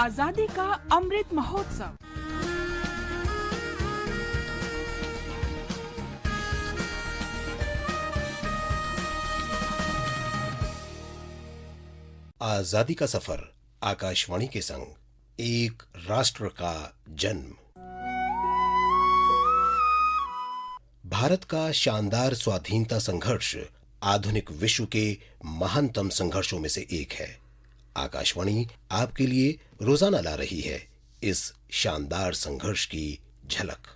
आजादी का अमृत महोत्सव। आजादी का सफर आकाशवाणी के संग, एक राष्ट्र का जन्म। भारत का शानदार स्वाधीनता संघर्ष आधुनिक विश्व के महानतम संघर्षों में से एक है। आकाशवाणी आपके लिए रोजाना ला रही है इस शानदार संघर्ष की झलक।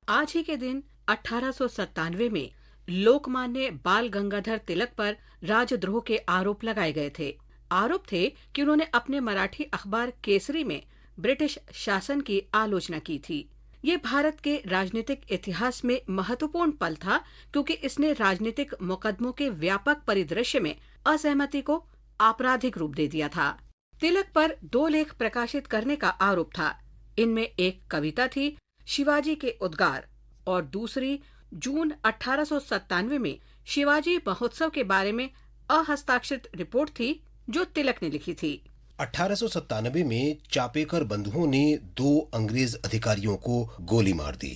आज ही के दिन 1897 में लोकमान्य बाल गंगाधर तिलक पर राजद्रोह के आरोप लगाए गए थे। आरोप थे कि उन्होंने अपने मराठी अखबार केसरी में ब्रिटिश शासन की आलोचना की थी। ये भारत के राजनीतिक इतिहास में महत्वपूर्ण पल था, क्योंकि इसने राजनीतिक मुकदमों के व्यापक परिदृश्य में असहमति को आपराधिक रूप दे दिया था। तिलक पर 2 लेख प्रकाशित करने का आरोप था। इनमें एक कविता थी, शिवाजी के उद्गार, और दूसरी जून 1897 में शिवाजी महोत्सव के बारे में अहस्ताक्षरित रिपोर्ट थी, जो तिलक ने लिखी थी। 1897 में चापेकर बंधुओं ने 2 अंग्रेज अधिकारियों को गोली मार दी।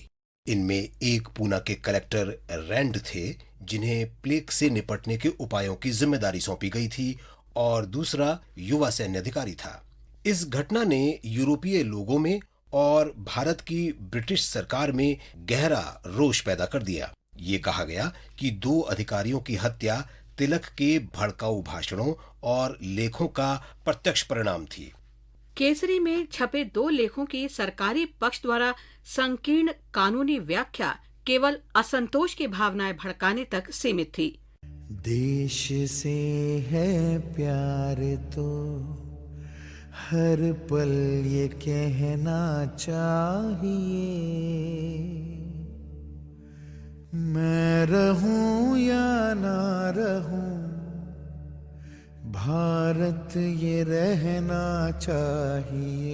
इनमें एक पूना के कलेक्टर रैंड थे, जिन्हें प्लेग से निपटने के उपायों की जिम्मेदारी सौंपी गई थी, और दूसरा युवा सैन्य अधिकारी था। इस घटना ने यूरोपीय लोगों में और भारत की ब्रिटिश सरकार में गहरा रोष पैदा कर दिया। ये कहा गया कि 2 अधिकारियों की हत्या तिलक के भड़काऊ भाषणों और लेखों का प्रत्यक्ष परिणाम थी। केसरी में छपे 2 लेखों की सरकारी पक्ष द्वारा संकीर्ण कानूनी व्याख्या केवल असंतोष की भावनाएं भड़काने तक सीमित थी। देश से है प्यार तो हर पल ये कहना चाहिए, मैं रहूं या ना रहूं, भारत ये रहना चाहिए।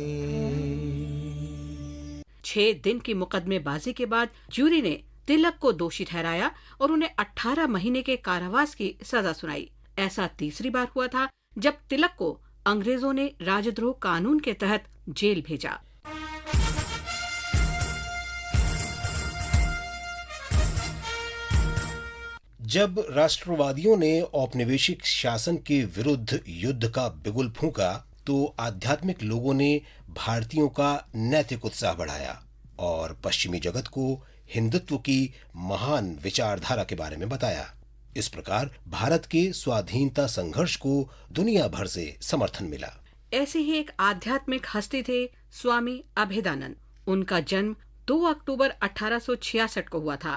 6 दिन की मुकदमेबाजी के बाद ज्यूरी ने तिलक को दोषी ठहराया और उन्हें 18 महीने के कारावास की सजा सुनाई। ऐसा तीसरी बार हुआ था जब तिलक को अंग्रेजों ने राजद्रोह कानून के तहत जेल भेजा। जब राष्ट्रवादियों ने औपनिवेशिक शासन के विरुद्ध युद्ध का बिगुल फूंका, तो आध्यात्मिक लोगों ने भारतीयों का नैतिक उत्साह बढ़ाया और पश्चिमी जगत को हिंदुत्व की महान विचारधारा के बारे में बताया। इस प्रकार भारत के स्वाधीनता संघर्ष को दुनिया भर से समर्थन मिला। ऐसे ही एक आध्यात्मिक हस्ती थे स्वामी अभेदानंद। उनका जन्म 2 अक्टूबर 1866 को हुआ था।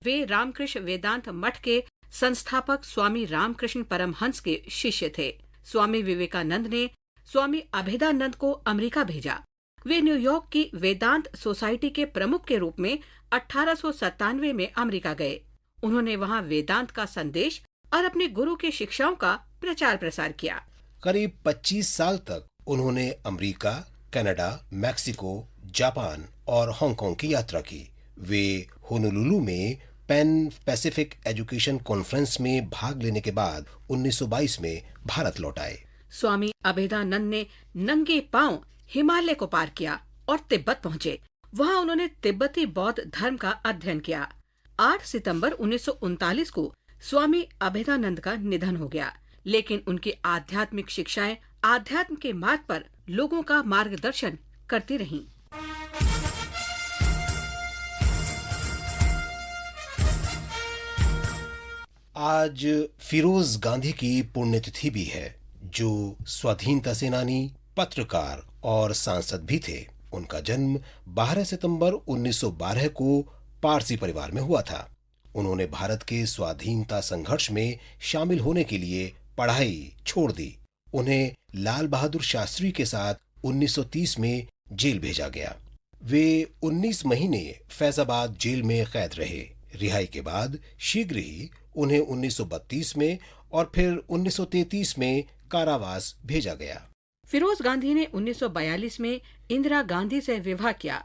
वे रामकृष्ण वेदांत मठ के संस्थापक स्वामी रामकृष्ण परमहंस के शिष्य थे। स्वामी विवेकानंद ने स्वामी अभेदानंद को अमेरिका भेजा। वे न्यूयॉर्क की वेदांत सोसाइटी के प्रमुख के रूप में 1897 में अमेरिका गए। उन्होंने वहां वेदांत का संदेश और अपने गुरु की शिक्षाओं का प्रचार प्रसार किया। करीब 25 साल तक उन्होंने अमेरिका, कनाडा, मैक्सिको, जापान और हांगकांग की यात्रा की। वे होनोलुलु में पैन पैसिफिक एजुकेशन कॉन्फ्रेंस में भाग लेने के बाद 1922 में भारत लौट आए। स्वामी अभेदानंद ने नंगे पांव हिमालय को पार किया और तिब्बत पहुंचे। वहां उन्होंने तिब्बती बौद्ध धर्म का अध्ययन किया। 8 सितंबर 1939 को स्वामी अभेदानंद का निधन हो गया, लेकिन उनकी आध्यात्मिक शिक्षाएं आध्यात्म के मार्ग पर लोगों का मार्गदर्शन करती रहीं। आज फिरोज गांधी की पुण्यतिथि भी है, जो स्वाधीनता सेनानी, पत्रकार और सांसद भी थे। उनका जन्म 12 सितंबर 1912 को पारसी परिवार में हुआ था। उन्होंने भारत के स्वाधीनता संघर्ष में शामिल होने के लिए पढ़ाई छोड़ दी। उन्हें लाल बहादुर शास्त्री के साथ 1930 में जेल भेजा गया। वे 19 महीने फैजाबाद जेल में कैद रहे। रिहाई के बाद शीघ्र ही उन्हें 1932 में और फिर 1933 में कारावास भेजा गया। फिरोज गांधी ने 1942 में इंदिरा गांधी से विवाह किया।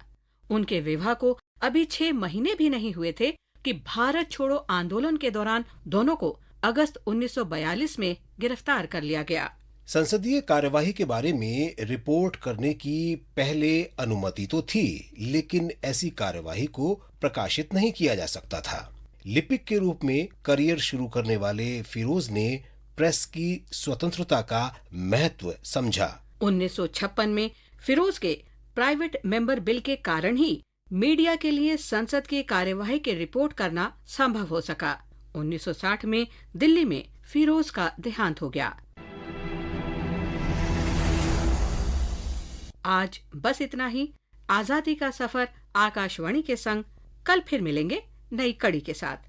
उनके विवाह को अभी 6 महीने भी नहीं हुए थे कि भारत छोड़ो आंदोलन के दौरान दोनों को अगस्त 1942 में गिरफ्तार कर लिया गया। संसदीय कार्यवाही के बारे में रिपोर्ट करने की पहले अनुमति तो थी, लेकिन ऐसी कार्यवाही को प्रकाशित नहीं किया जा सकता था। लिपिक के रूप में करियर शुरू करने वाले फिरोज ने प्रेस की स्वतंत्रता का महत्व समझा। 1956 में फिरोज के प्राइवेट मेंबर बिल के कारण ही मीडिया के लिए संसद की कार्यवाही की रिपोर्ट करना संभव हो सका। 1960 में दिल्ली में फिरोज का देहांत हो गया। आज बस इतना ही। आजादी का सफर आकाशवाणी के संग कल फिर मिलेंगे नई कड़ी के साथ।